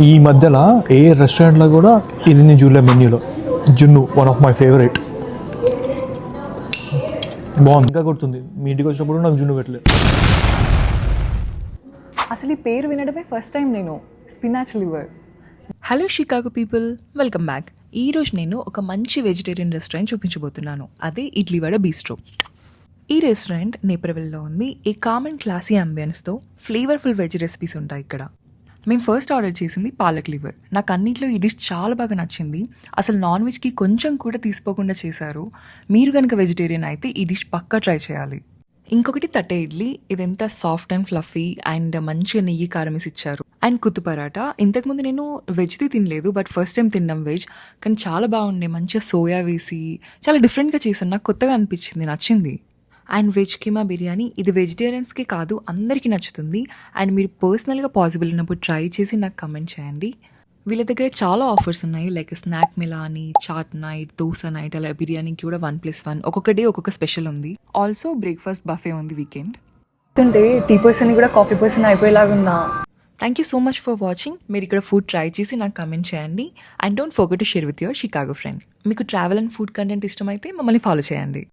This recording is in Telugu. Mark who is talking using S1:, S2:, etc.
S1: ఈ మధ్యలో ఏ రెస్టారెంట్లో కూడా ఇది నేను చూడలే మెన్యూలో. జున్ను వన్ ఆఫ్ మై ఫేవరెట్. బాగుంది, ఇంకా కొడుతుంది. మీ ఇంటికి వచ్చినప్పుడు నాకు జున్ను పెట్టలేదు.
S2: అసలు ఈ పేరు వినడమే ఫస్ట్ టైం నేను, spinach liver.
S3: Hello Chicago people, welcome back. ఈరోజు నేను ఒక మంచి వెజిటేరియన్ రెస్టారెంట్ చూపించబోతున్నాను. అదే ఇడ్లీవడ బీస్ట్రో. ఈ రెస్టారెంట్ నేపర్వెల్లో ఉంది. ఏ కామ్ అండ్ క్లాసీ అంబియన్స్తో ఫ్లేవర్ఫుల్ వెజ్ రెసిపీస్ ఉంటాయి ఇక్కడ. మేము ఫస్ట్ ఆర్డర్ చేసింది పాలక్ లివర్. నాకు అన్నిట్లో ఈ డిష్ చాలా బాగా నచ్చింది. అసలు నాన్ వెజ్కి కొంచెం కూడా తీసుకోకుండా చేశారు. మీరు కనుక వెజిటేరియన్ అయితే ఈ డిష్ పక్కా ట్రై చేయాలి. ఇంకొకటి తట్టే ఇడ్లీ. ఇదంతా సాఫ్ట్ అండ్ ఫ్లఫీ అండ్ మంచిగా నెయ్యి కారం వేసి ఇచ్చారు. అండ్ కుత్తు పరాటా. ఇంతకుముందు నేను వెజ్ది తినలేదు, బట్ ఫస్ట్ టైం తిన్నాం వెజ్. కానీ చాలా బాగుండే, మంచిగా సోయా వేసి చాలా డిఫరెంట్గా చేశాను. నాకు కొత్తగా అనిపించింది, నచ్చింది. And veg keema biryani. ఇది వెజిటేరియన్స్కి కాదు, అందరికీ నచ్చుతుంది. అండ్ మీరు పర్సనల్గా పాసిబుల్ ఉన్నప్పుడు ట్రై చేసి నాకు కమెంట్ చేయండి. వీళ్ళ దగ్గర చాలా ఆఫర్స్ ఉన్నాయి, లైక్ స్నాక్ మిలా అని, చాట్ నైట్, దోస నైట్, అలా బిర్యానీకి కూడా 1+1 ఒక్కొక్క డే ఒక్కొక్క స్పెషల్ ఉంది. ఆల్సో బ్రేక్ఫాస్ట్ బఫే ఉంది వీకెండ్.
S2: అంటే టీ పర్సన్ కూడా కాఫీ పర్సన్ అయిపోయేలాగుందా.
S3: Thank you so much for watching. మీరు ఇక్కడ ఫుడ్ ట్రై చేసి నాకు కమెంట్ చేయండి. And don't forget to share with your Chicago friend. మీకు ట్రావెల్ అండ్ ఫుడ్ కంటెంట్ ఇష్టమైతే మమ్మల్ని ఫాలో చేయండి.